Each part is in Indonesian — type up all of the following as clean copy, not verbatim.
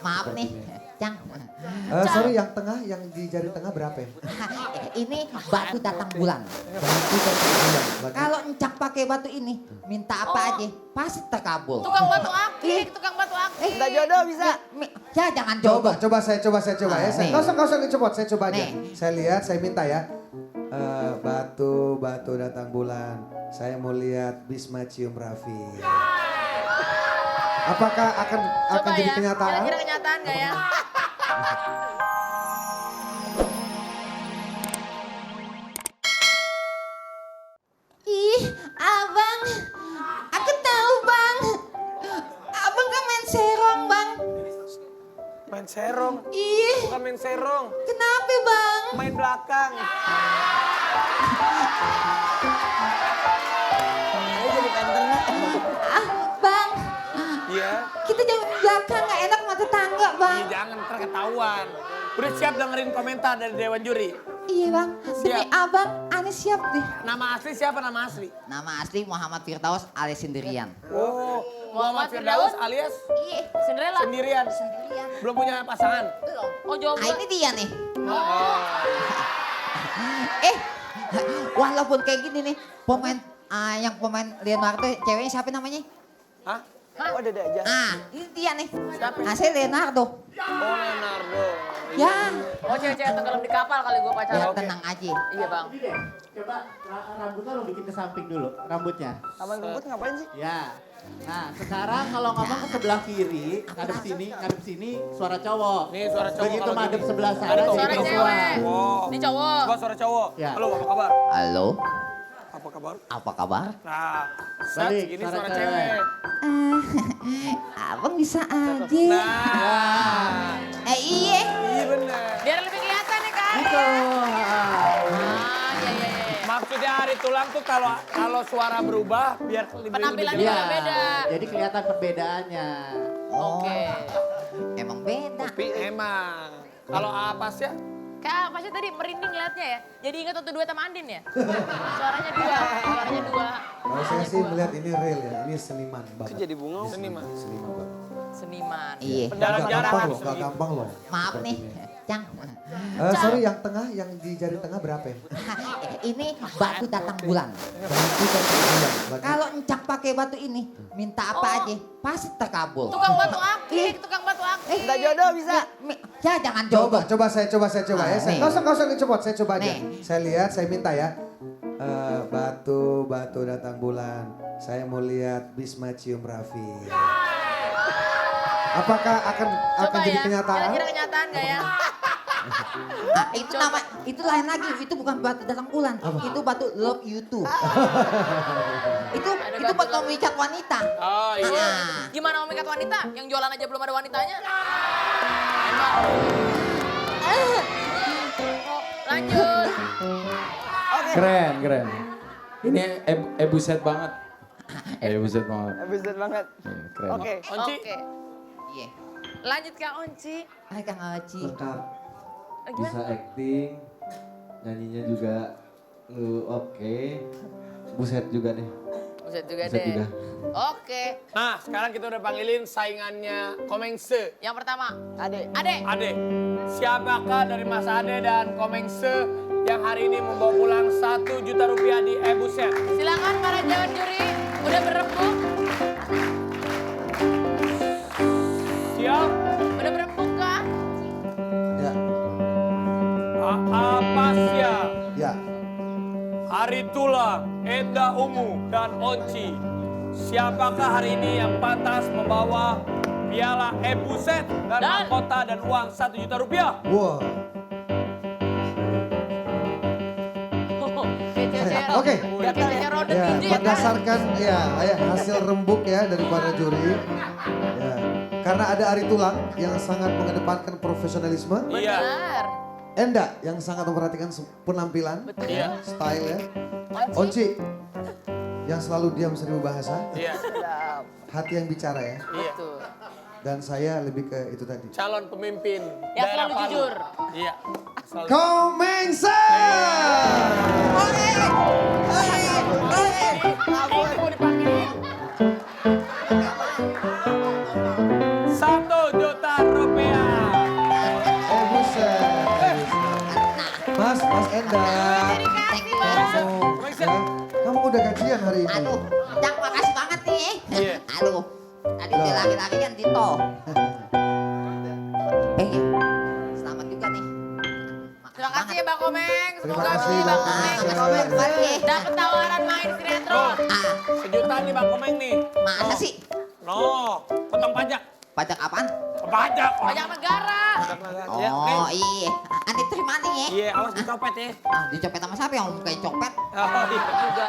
Maaf nih, Cang. Sorry yang tengah, yang di jari tengah berapa ya? Ini batu datang bulan. Batu datang bulan. Kalau Encang pakai batu ini, minta apa aja, pasti terkabul. Tukang batu akik, tukang batu akik. Minta jodoh bisa. Ya jangan Coba coba. saya coba ya. Nih. Nggak usah dicopot, saya coba aja. Nih. Saya lihat, saya minta ya. Batu datang bulan. Saya mau lihat Bisma cium Raffi. Apakah akan Coba jadi ya, kenyataan? kira-kira kenyataan gak ya? Ih, abang, aku tahu bang. Abang kan main serong bang. Main serong. Ih, Bukan main serong. kenapa bang? Main belakang. Ini jadi main tengah. Ah, bang, Iya. kita jangan belakang nggak enak sama tetangga bang. Ih, jangan ntar ketahuan. Udah siap dengerin komentar dari Dewan Juri? Iya bang, demi Siap. abang, aneh siap deh. Nama asli siapa nama asli? Nama asli Muhammad Firdaus alias Sendirian. Oh, Muhammad Firdaus alias Iya, Cinderella. sendirian. sendirian. Belum punya pasangan. Belum. Oh jomblo. Ah, ini dia nih. Oh. Eh, walaupun kayak gini nih, yang pemain Leonardo, ceweknya siapa namanya? Hah? Oh, ada aja. Ini dia nih. Siapa? Saya Leonardo. Oh, Leonardo. Ya, Oh cewek-cewek tenggelam di kapal kali gue ya pacaran. tenang aja. Iya bang. Gini deh, coba rambutnya lo bikin ke samping dulu, rambutnya. Abang Gebut ngapain sih? Ya. Nah, sekarang kalau ngomong ke sebelah kiri, ngadep sini, suara cowok. Nih, suara cowok Begitu kalau madep gini. sebelah Ada sana, tuh. jadi Suara perempuan. cewek. Wow. Ini cowok. Coba suara cowok. Ya. Halo, apa kabar? Halo, Apa kabar? apa kabar? Nah, set, Balik, gini suara suara cewek. cewek. Abang bisa aja. Nah, Iya. iya bener. Biar lebih kelihatan ya kan? Itu. Iya iya iya. Maksudnya hari tulang tuh kalau suara berubah biar lebih Penampilannya jelas. beda. Jadi kelihatan perbedaannya. Oke. Emang beda. Tapi emang kalau apa sih ya? Kayak pasti tadi merinding liatnya ya. Jadi ingat waktu dua sama Andin ya? Suaranya dua. Kalau saya sih melihat ini real ya, ini seniman banget. jadi bunga? Ini Seniman. Seniman banget. Seniman. Iya. Pendalam Gak jarak gampang habis loh, gak begitu. gampang loh. Maaf nih, Cang. Sorry yang tengah, yang di jari tengah berapa ya? Ini batu datang bulan. Batu datang bulan. Kalau Encang pakai batu ini, minta apa aja, pasti terkabul. Tukang batu akik, tukang batu akik. Minta jodoh bisa. Ya jangan coba. Coba saya coba ya. Nih. Nggak usah dicopot, saya coba aja. Nih. Saya lihat, saya minta ya. Batu datang bulan. Saya mau lihat Bisma cium Raffi. Apakah akan Coba jadi ya, kenyataan? kira-kira kenyataan gak ya? Itu lain lagi, itu bukan batu datang bulan, itu batu love you too. itu batu buat love- memikat wanita. Oh iya. Gimana memikat wanita? Yang jualan aja belum ada wanitanya? Oh, lanjut. Keren. Ini buset banget. Buset banget. Habis banget. Iya, keren. Oke, Onci. Oke. Iya. Lanjut Kak Onci. Kang Oci. Lengkap, Gimana? bisa acting, nyanyinya juga lu oke. Buset juga nih. Buset juga Buset deh. juga. Oke. Nah, sekarang kita udah panggilin saingannya Komengse. Yang pertama. Ade. Ade. Ade. Siapakah dari Mas Ade dan Komengse yang hari ini membawa pulang 1 juta rupiah di Ebuset? Silakan para jawab juri. Udah berembuk. Siap? Udah berembuk kah? Ya. Apa siap? Ya. Hari Tulang, Enda Ungu, dan Onci. Siapakah hari ini yang pantas membawa piala Ebuset dan mahkota dan uang 1 juta rupiah? Wow. Oke. Kayaknya ronde Ya, tinju ya kan? berdasarkan hasil rembuk ya dari para juri. Ya. Karena ada Ari Tulang yang sangat mengedepankan profesionalisme. Iya. Benar. Enda yang sangat memperhatikan penampilan, Betul. Iya. style ya. Onci. Onci yang selalu diam seribu bahasa, Iya. hati yang bicara ya. Iya. Betul. Dan saya lebih ke itu tadi. Calon pemimpin Yang daerah selalu Palu. jujur. Iya. Selalu. Komengse! Mau dipanggilin. 1 juta rupiah. Anda. Thank you. Ya, kamu udah gajian hari ini. Aduh, Cak makasih banget nih. Iya. Aduh, tadi dia laki-laki kan Tito. Iya. Selamat juga nih. Terima kasih ya Bang Komeng. Terima Semoga kasih, nih Bang Bang Komeng. Komeng Komeng kembali ya. dapat tawaran main sinetron. Ah, Sejuta nih Bang Komeng nih. masa sih? No, potong pajak. Pajak apaan? Pajak. Pajak negara. Ya, oke. Oh iya, Andi terima nih ya. Iya, awas dicopet ya. Ah, dicopet sama siapa yang kayak copet? Oh, iya juga.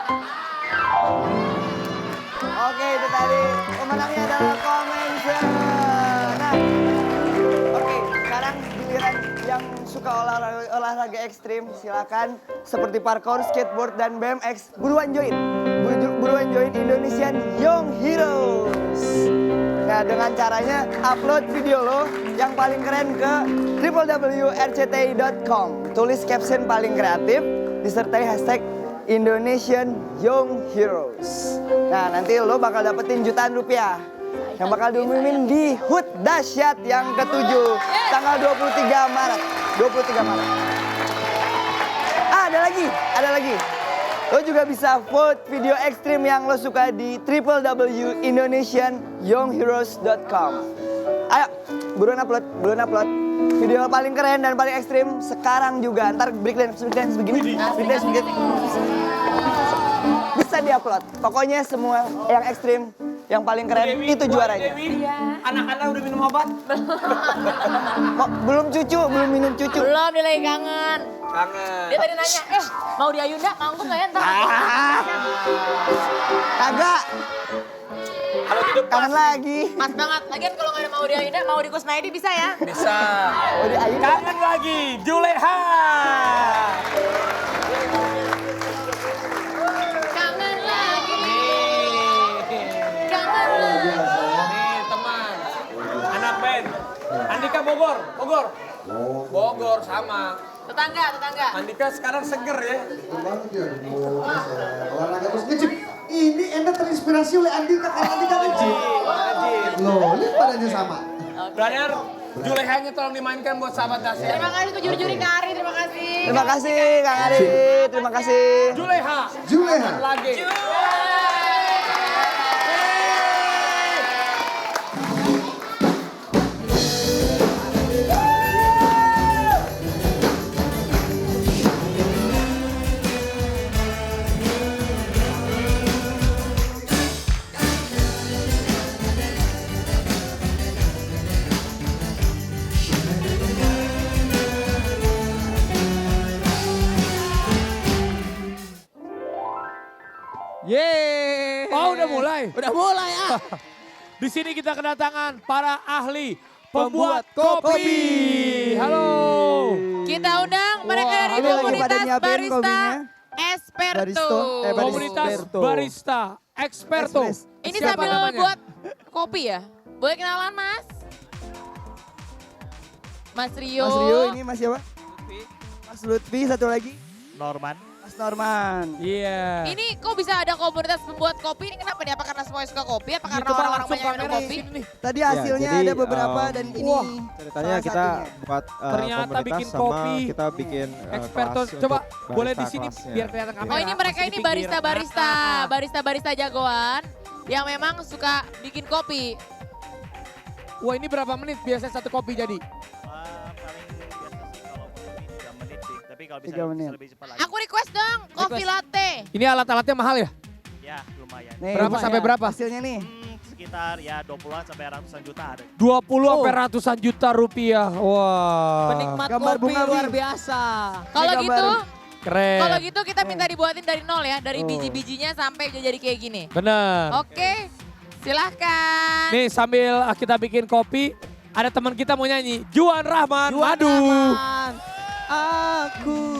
Oke, itu tadi pemenangnya adalah Komenser. Nah, oke, sekarang giliran yang suka olahraga ekstrim, silakan seperti parkour, skateboard, dan BMX. Buruan join, buruan join Indonesian Young Heroes. Nah, dengan caranya upload video lo yang paling keren ke www.rcti.com. Tulis caption paling kreatif, disertai hashtag Indonesian Young Heroes. Nah, nanti lo bakal dapetin jutaan rupiah yang bakal diumumin di HUT Dahsyat yang ke-7 tanggal 23 Maret. 23 Maret. Ah, ada lagi. Lo juga bisa vote video ekstrim yang lo suka di www.indonesianyoungheroes.com. Ayo, buruan upload. Video paling keren dan paling ekstrim sekarang juga. Ntar breakdance begini. Bisa diupload. Pokoknya semua yang ekstrim, yang paling keren Dewi, itu juaranya. Dewi, anak Anda udah minum obat? Belum minum cucu. Belum, dia lagi kangen. Kangen. Dia tadi nanya, mau di Ayunda manggung nggak ya ntar? Kagak, Kalau gitu kangen lagi. Pas banget. Lagian kalau nggak ada mau di Ayunda, mau di Kusnaidi bisa ya? bisa. Oh, di Ayu. Kangen lagi, Juleha. Kangen lagi, Nih. kangen lagi. Nih teman, anak band. Andika Bogor. Bogor sama. Tetangga. Andika sekarang seger ya. Betul banget ya. Olahraga terus ngejip. Ini Anda terinspirasi oleh Andika karena Andika ngejip. Loh, lihat badannya sama. Brother, Julehanya tolong dimainkan buat sahabat Dasya. Terima kasih untuk juri-juri Kari, terima kasih. Terima kasih Kang Ari, terima kasih. Juleha. Juleha. Lagi. Yeay. Oh, udah mulai. Udah mulai ya. Di sini kita kedatangan para ahli Pembuat pembuat kopi. kopi. Halo. Kita undang mereka dari halo, lagi komunitas pada nyiapin barista kopinya. Esperto. Komunitas barista Experto. Ini Siapa sambil namanya? buat kopi ya? Boleh kenalan Mas? Mas Rio. Mas Rio, ini Mas siapa? Mas Lutfi, satu lagi. Norman. Mas Norman. Iya. Ini kok bisa ada komunitas pembuat kopi ini kenapa nih? Apa karena semuanya suka kopi? Apa karena Coba orang-orang langsung banyak minum kamera kopi? sini nih. Tadi Ya, hasilnya jadi, ada beberapa dan ini wah, Ceritanya salah kita satunya. buat Ternyata komunitas bikin sama kopi. kita bikin Experto. kelas Coba untuk boleh di barista sini kelasnya. biar kelihatan kamera. Oh ini mereka Masih ini di pinggir. barista-barista, barista-barista jagoan yang memang suka bikin kopi. Wah, ini berapa menit biasanya satu kopi jadi? Paling biasa sih kalau kopi 3 menit sih. Tapi kalau bisa, 3 menit. bisa lebih cepat lagi. Aku request dong, kopi latte. Ini alat-alatnya mahal ya? Ya lumayan. Nih, Berapa sampai berapa? Hasilnya nih. Sekitar ya 20-an sampai ratusan juta ada. 20 sampai ratusan juta rupiah. Wah. Penikmat Gambar kopi bunga, luar Wi. biasa. Kalau Ini gitu, Keren. kalau gitu kita minta dibuatin dari nol ya, dari Oh. biji-bijinya sampai jadi kayak gini. Bener. Oke, silahkan. Nih sambil kita bikin kopi, ada teman kita mau nyanyi. Juan Rahman Madu. Rahman. Aku